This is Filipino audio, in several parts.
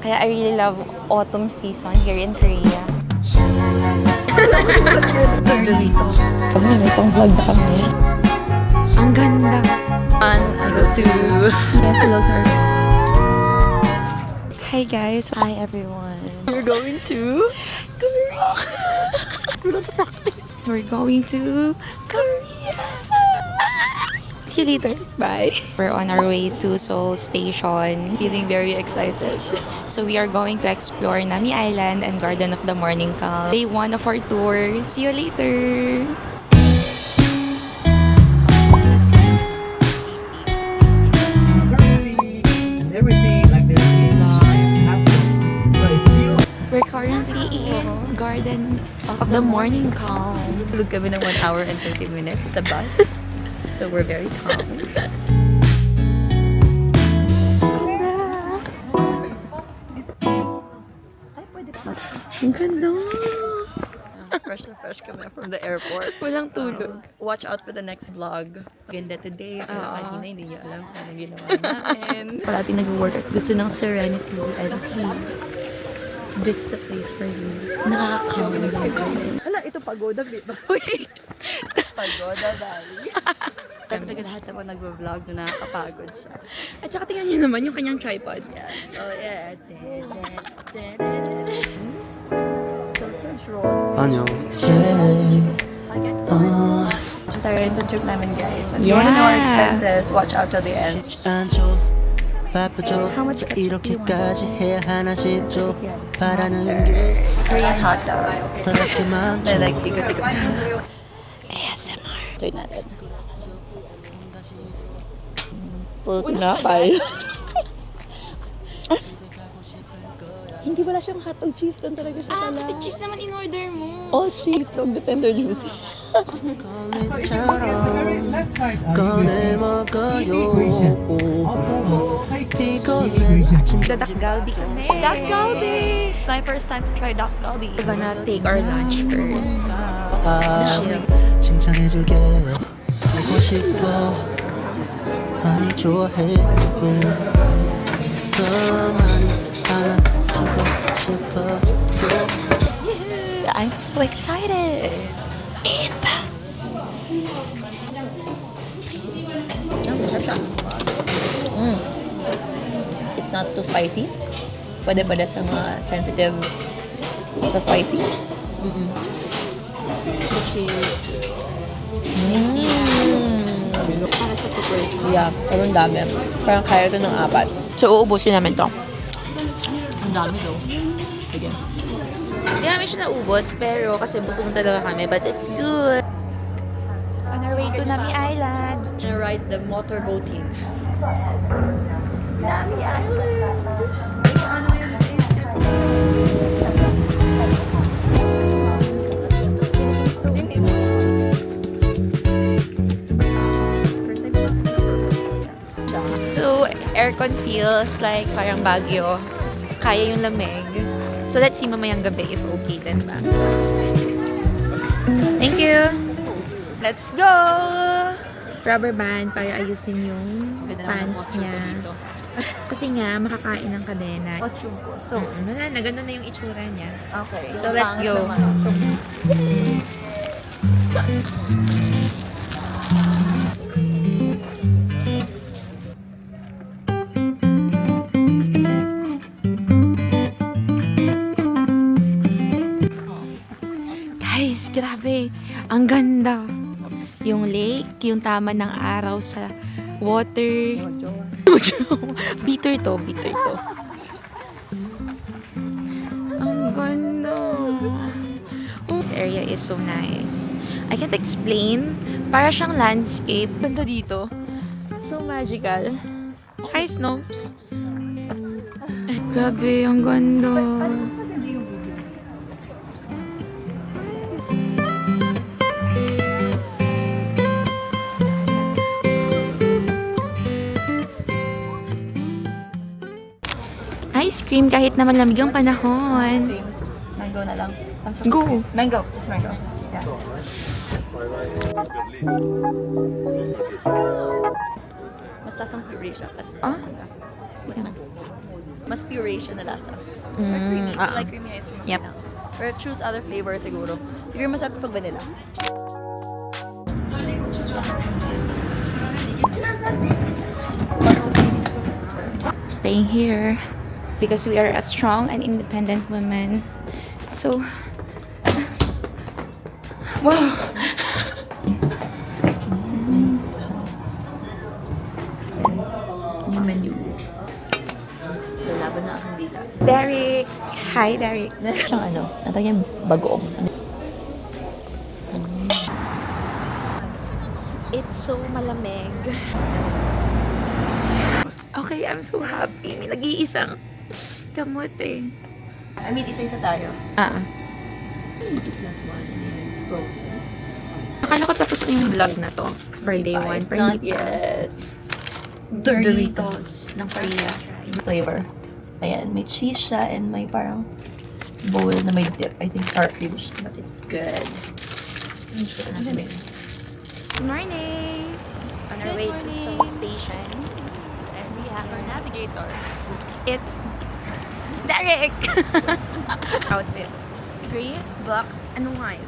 Kaya I really love autumn season here in Korea. May pang-vlog na kami. Ang ganda. Hello to... Yes, hello to our... Hi guys. Hi everyone. We're going to... We're going to Korea. See you later. Bye. We're on our way to Seoul Station. Feeling very excited. So we are going to explore Nami Island and Garden of the Morning Calm. Day 1 of our tour. See you later. We're currently in Garden of the Morning Calm. Tulog kami ng 1 hour and 30 minutes sa bus. So we're very calm. Ang ganda! Fresh na fresh kami from the airport. Walang tulog. Watch out for the next vlog. Ganda today. Pero kanina hindi niyo alam kung anong ginawa namin. Parati nag-work at gusto ng serenity and peace. This is the place for you. Nakaka-calm. Hala, ito pagoda, ba? Uy! Pagoda Valley. Siyempre lahat naman nag-vlog na nakakapagod siya. At saka tingnan niyo naman yung kanyang tripod. Yes. Oh yeah. Sausage roll. 아니요. Tayo rin yung trip namin guys. And you wanna know our expenses, watch out till the end. 안줘 바쁘죠 How much ketchup do you want? 이렇게까지 해야 하나 싶죠 바라는 게 Korean hot dogs. 더 작게 많죠 Then like ikot-ikot. ASMR. Tuloy natin. Puro tinapay. Hindi wala siyang hotdog cheese lang talaga siya pala. Kasi cheese naman in order mo. All cheese, dog the tender juicy. 꺼내처럼 꺼내 먹어요 피곤한 아침 Dak Galbi kami. Dak Galbi! It's my first time to try Dak Galbi. We're gonna take our lunch first. Chill. 칭찬해주게 하고 싶어 많이 좋아해 더 많이 안아주고 싶어 I'm so excited. Eat. It's not too spicy. Pwede sa mga sensitive sa spicy. Para sa tukoy. Yeah, ang dami. Parang kaya ito ng 4. So, uubusin namin to. Ang dami daw. Sige. Hindi namin siya naubos, pero kasi busog na talaga kami. But it's good. On our way to Nami Island. Gonna ride the motorboating. Nami Island! So, aircon feels like parang Baguio. Kaya yung lamig. So, let's see mamayang gabi if okay din ba. Thank you! Let's go! Rubber band para ayusin yung pants niya. Kasi nga, makakain ng kadena. Costume ko. So, Wala na, ganun na yung itsura niya. okay. So, let's go. Guys, grabe. Ang ganda. Yung lake, yung tama ng araw sa water. Bitter to. Ang ganda. This area is so nice. I can't explain. Para siyang landscape. Ganda dito. So magical. Hi, Snopes. Grabe, ang ganda. Ice cream kahit naman lamig ang panahon. Mango na lang. Go! Mango. Just mango. Yeah. Mas tasang puree siya kasi. Ah? Tika na. Mas puree siya na lasa. Or creamy. I like creamy ice cream. Yep. Or choose other flavor siguro. Siguro masarap pag vanilla. Staying here because we are a strong and independent women. So, wow. Yung menu. Lalaban na ang dila. Derek! Hi, Derek. Siyang ano, natawag yung bagoong. It's so malamig. Okay, I'm so happy. May nag-iisang kamot eh. I mean, isa-isa tayo. Akala ko tapos na yung vlog na to. Birthday one. It's Pero not hindi pa. yet. Doritos ng Korea. Flavor. Ayan, may cheese siya and may parang bowl na may dip. I think sour cream siya, but it's good. Good morning! On our way to Seoul Station. And we have our navigator. It's Derek! Outfit. Gray, black, and white.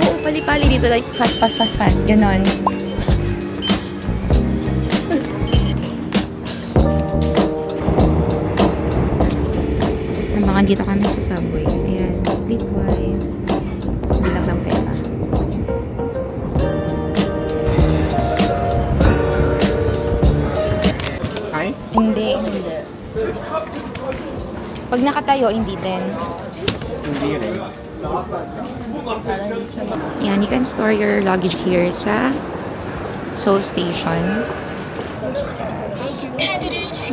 Oo, pali-pali dito. Like, fast. Ganon. Mga dito kami sa subway. Ayan, streetwise. Bilang ng pera. Hi? Hindi. Pag nakatayo, hindi din. Hindi rin. Yan, you can store your luggage here sa Seoul Station.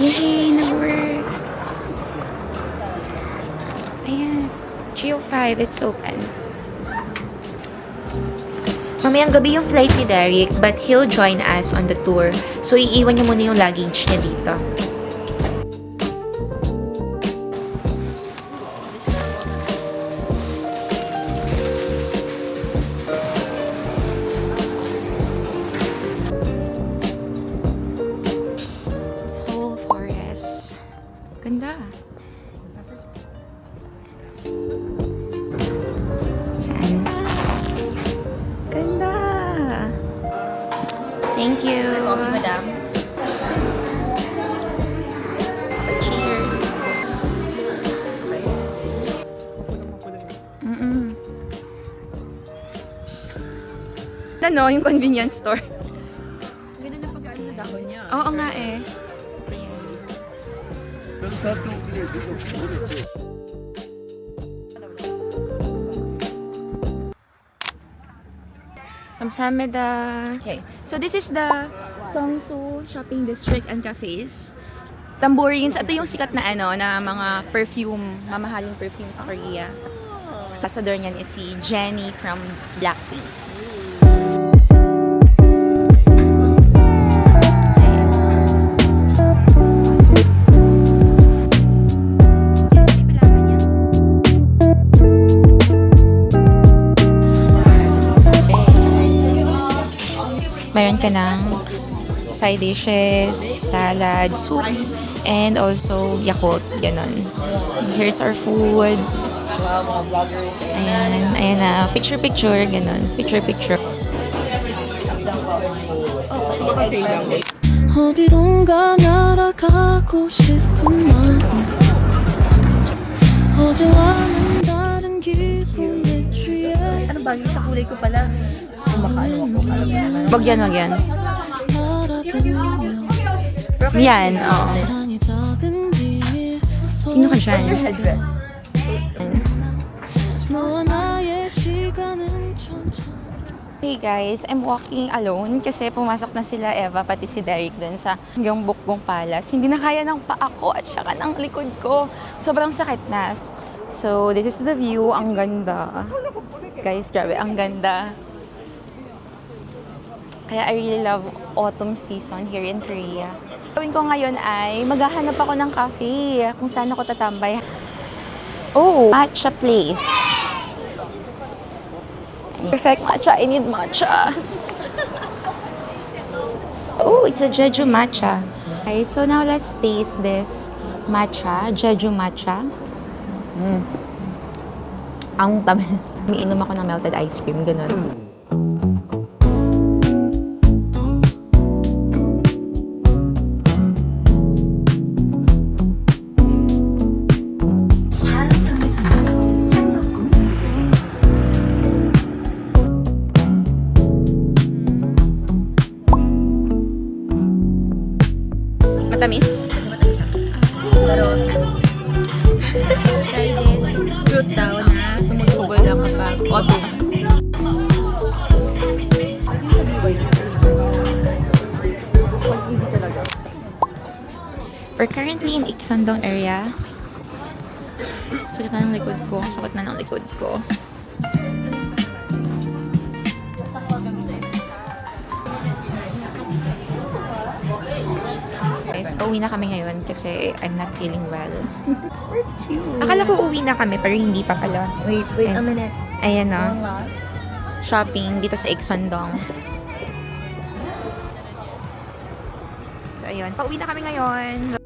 Yay! Nag-work! Ayan. 3:05, it's open. Mamayang gabi yung flight ni Derek, but he'll join us on the tour. So, iiwan niya muna yung luggage niya dito. Seoul Forest. Ganda. Saan? Ganda. Thank you. Okay, madam. Cheers. Ano, yung convenience store. Ganun na pag-ano na dahon niya. Oo nga eh. Kamsahamnida. Okay. So this is the Seongsu Shopping District and Cafes. Tambourines. Ito yung sikat na ano, na mga perfume, mamahaling perfume sa Korea. Sasador niyan is si Jennie from Blackpink. Meron ka ng side dishes, salad, soup, and also Yakult, ganon. Here's our food. Wow, mga vloggers. Ayan na, picture, ganon. Picture. 어디론가 날아가고 싶은 마음 어제와는 다른 기분에 취해 Ano ba? Yung sa kulay ko pala. Kumakaano ako. Alam mo naman. Wag yan. 바라보며 Yan, oo. 사랑의 작은 비밀 Sino ka dyan? Your headdress. 너와 나의 시간은 천천히 Hey guys, I'm walking alone kasi pumasok na sila Eva pati si Derek dun sa hanggang Bukbong Palace. Hindi na kaya ng paa ko at saka ng likod ko. Sobrang sakit na. So, this is the view. Ang ganda. Guys, grabe. Ang ganda. Kaya I really love autumn season here in Korea. Gawin ko ngayon ay maghahanap ako ng cafe kung saan ako tatambay. Oh, matcha place. Perfect matcha. I need matcha. Oh, it's a Jeju matcha. Okay, so now let's taste this matcha, Jeju matcha. Ang tamis. Umiinom ako ng melted ice cream, ganun. Matamis? Pero, let's try this fruit daw na tumutubol lang kapag autumn. We're currently in Ikson-dong area. Sakit na ng likod ko. Sakit na ng likod ko. Guys, pauwi na kami ngayon kasi I'm not feeling well. It's cute. Akala ko uwi na kami pero hindi pa pala. Wait a minute. Ayan o. Shopping dito sa Ikson-dong. So, ayun. Pauwi na kami ngayon.